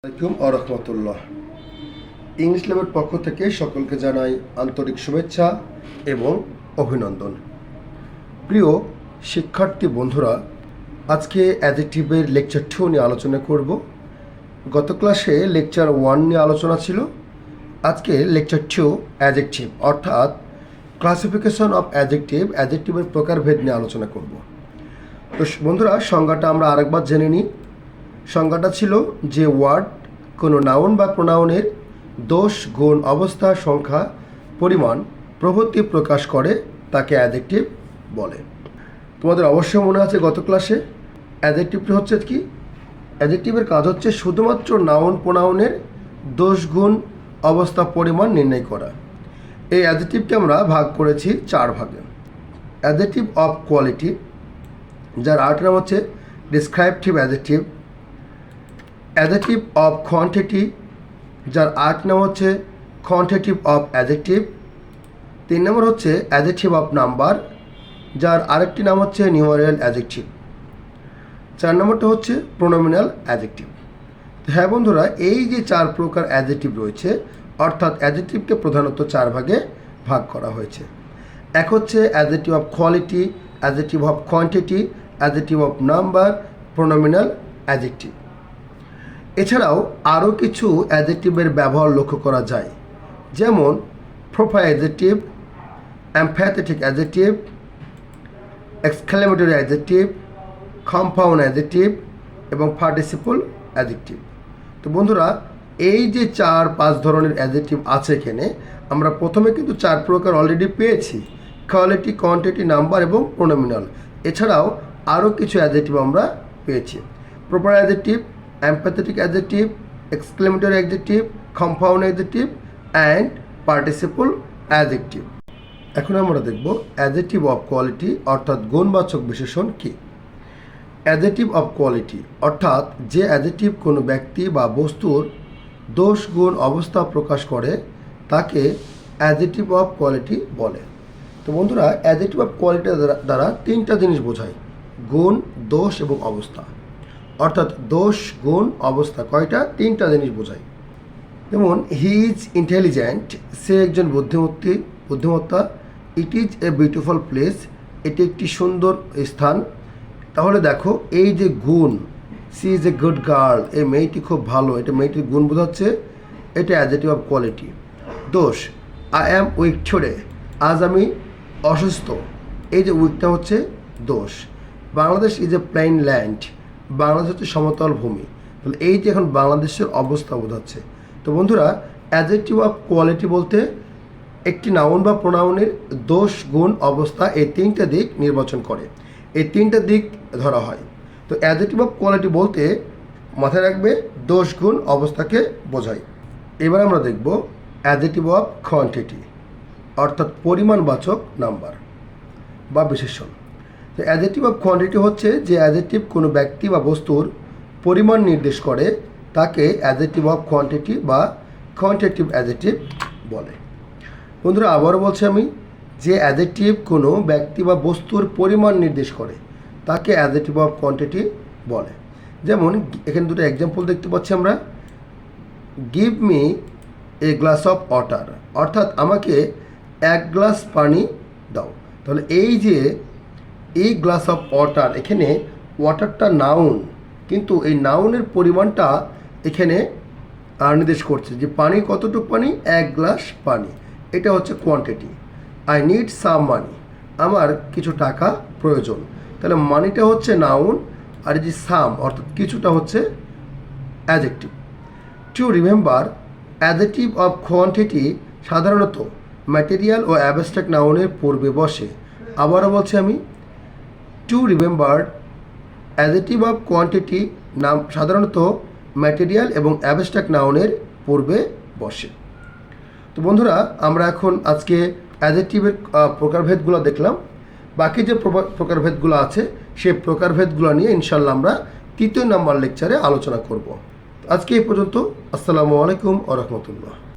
আসসালামু আলাইকুম রহমতুল্লাহ। ইংলিশ ল্যাবের পক্ষ থেকে সকলকে জানাই আন্তরিক শুভেচ্ছা এবং অভিনন্দন। প্রিয় শিক্ষার্থী বন্ধুরা, আজকে অ্যাডজেক্টিভের লেকচার 2 নিয়ে আলোচনা করব। গত ক্লাসে লেকচার 1 নিয়ে আলোচনা ছিল। আজকে লেকচার 2 অ্যাডজেক্টিভ অর্থাৎ ক্লাসিফিকেশন অফ অ্যাডজেক্টিভের প্রকারভেদ নিয়ে আলোচনা করব। তো বন্ধুরা, সংজ্ঞাটা আমরা আরেকবার জেনে নিই। সংজ্ঞাটা ছিল যে ওয়ার্ড কোনো নাউন বা প্রোনাউনের দোষ, গুণ, অবস্থা, সংখ্যা, পরিমাণ প্রভৃতি প্রকাশ করে তাকে অ্যাডজেক্টিভ বলে। তোমাদের অবশ্যই মনে আছে গত ক্লাসে অ্যাডজেক্টিভটি হচ্ছে কি? অ্যাডজেক্টিভের কাজ হচ্ছে শুধুমাত্র নাউন প্রোনাউনের দোষ, গুণ, অবস্থা, পরিমাণ নির্ণয় করা। এই অ্যাডজেক্টিভকে আমরা ভাগ করেছি 4 ভাগে। অ্যাডজেক্টিভ অফ কোয়ালিটি, যার আরেকটা নাম হচ্ছে ডিসক্রাইপটিভ অ্যাডজেক্টিভ। অ্যাডজেক্টিভ অফ কোয়ান্টিটি, যার আরেক নাম হচ্ছে কোয়ান্টিটিভ অফ অ্যাডজেক্টিভ। 3 নম্বর হচ্ছে অ্যাডজেক্টিভ অফ নাম্বার, যার আরেকটি নাম হচ্ছে নিউমারিয়াল অ্যাডজেক্টিভ। 4 নম্বরটা হচ্ছে প্রোনোমিনাল অ্যাডজেক্টিভ। হ্যাঁ বন্ধুরা, এই যে 4 প্রকার অ্যাডজেক্টিভ রয়েছে, অর্থাৎ অ্যাডজেক্টিভকে প্রধানত 4 ভাগে ভাগ করা হয়েছে। এক হচ্ছে adjective of quality, adjective of quantity, adjective of number, pronominal adjective. এছাড়াও আরও কিছু অ্যাডজেক্টিভের ব্যবহার লক্ষ্য করা যায়, যেমন proper adjective, emphatic adjective, exclamatory adjective, compound adjective এবং পার্টিসিপল অ্যাডজেক্টিভ। তো বন্ধুরা, এই যে 4-5 ধরনের অ্যাডজেক্টিভ আছে এখানে, আমরা প্রথমে কিন্তু 4 প্রকার অলরেডি পেয়েছি: কোয়ালিটি, কোয়ান্টিটি, নাম্বার এবং প্রোনোমিনাল। এছাড়াও আরও কিছু অ্যাডজেক্টিভ আমরা পেয়েছি: proper adjective, empathetic adjective, exclamatory adjective, compound adjective and participle adjective. এখন আমরা দেখব অ্যাডজেক্টিভ অফ কোয়ালিটি অর্থাৎ গুণবাচক বিশেষণ কী। অ্যাডজেক্টিভ অফ কোয়ালিটি অর্থাৎ যে অ্যাডজেক্টিভ কোনো ব্যক্তি বা বস্তুর দোষ, গুণ, অবস্থা প্রকাশ করে তাকে অ্যাডজেক্টিভ অফ কোয়ালিটি বলে। তো বন্ধুরা, অ্যাডজেক্টিভ অফ কোয়ালিটি দ্বারা 3টা জিনিস বোঝায়: গুণ, দোষ এবং অবস্থা। অর্থাৎ দোষ, গুণ, অবস্থা কয়টা? 3টা জিনিস বোঝায়। যেমন হি ইজ ইন্টেলিজেন্ট, সে একজন বুদ্ধিমত্তা। It is a beautiful place, এটি একটি সুন্দর স্থান। তাহলে দেখো, এই যে গুণ, she is a good girl, এই মেয়েটি খুব ভালো, এটা মেয়েটির গুণ বোঝাচ্ছে, এটা অ্যাডজেক্টিভ অফ কোয়ালিটি। দোষ, আই অ্যাম উইক টুডে, আজ আমি অসুস্থ, এই যে উইকটা হচ্ছে দোষ। Bangladesh is a plain land, Bangladesh হচ্ছে সমতল ভূমি। তাহলে এই যে এখন বাংলাদেশের অবস্থা বোঝাচ্ছে। তো বন্ধুরা, অ্যাডজেক্টিভ অফ কোয়ালিটি বলতে একটি নাউন বা প্রোনাউনের দোষ, গুণ, অবস্থা, এই 3টা দিক নির্বাচন করে, এই 3টা দিক ধরা হয়। তো অ্যাডজেক্টিভ অফ কোয়ালিটি বলতে মাথায় রাখবে দোষ, গুণ, অবস্থাকে বোঝায়। এবার আমরা দেখব অ্যাডজেক্টিভ অফ কোয়ান্টিটি অর্থাৎ পরিমাণবাচক নাম্বার বা বিশেষণ। তো অ্যাডজেক্টিভ অফ কোয়ান্টিটি হচ্ছে যে অ্যাডজেক্টিভ কোনো ব্যক্তি বা বস্তুর পরিমাণ নির্দেশ করে তাকে অ্যাডজেক্টিভ অফ কোয়ান্টিটি বা কোয়ান্টিটিভ অ্যাডজেক্টিভ বলে। বন্ধুরা, আবারও বলছি আমি, যে অ্যাডজেক্টিভ কোনো ব্যক্তি বা বস্তুর পরিমাণ নির্দেশ করে তাকে অ্যাডজেক্টিভ অফ কোয়ান্টিটি বলে। যেমন এখানে 2টা এক্সাম্পল দেখতে পাচ্ছি আমরা। Give me a glass of water, অর্থাৎ আমাকে 1 গ্লাস পানি দাও। তাহলে এই যে এই গ্লাস অফ ওয়াটার, এখানে ওয়াটারটা নাউন, কিন্তু এই নাউনের পরিমাণটা এখানে নির্দেশ করছে যে পানি কতটুকু পানি, 1 গ্লাস পানি, এটা হচ্ছে কোয়ান্টিটি। আই নিড সাম মানি, আমার কিছু টাকা প্রয়োজন। তাহলে মানিটা হচ্ছে নাউন, আর এই যে সাম অর্থাৎ কিছুটা হচ্ছে adjective. To remember, adjective of quantity সাধারণত ম্যাটেরিয়াল ও অ্যাবস্ট্রাক্ট নাউনের পূর্বে বসে। আবারও বলছি আমি, to remember, adjective of quantity নাম সাধারণত ম্যাটেরিয়াল এবং অ্যাবস্ট্রাক্ট নাউনের পূর্বে বসে। তো বন্ধুরা, আমরা এখন আজকে অ্যাডজেক্টিভের প্রকারভেদগুলো দেখলাম। বাকি যে প্রকারভেদগুলো আছে সেই প্রকারভেদগুলো নিয়ে ইনশাল্লাহ আমরা 3য় নাম্বার লেকচারে আলোচনা করব। আজকে এই পর্যন্ত। আসসালামু আলাইকুম ওয়া রাহমাতুল্লাহ।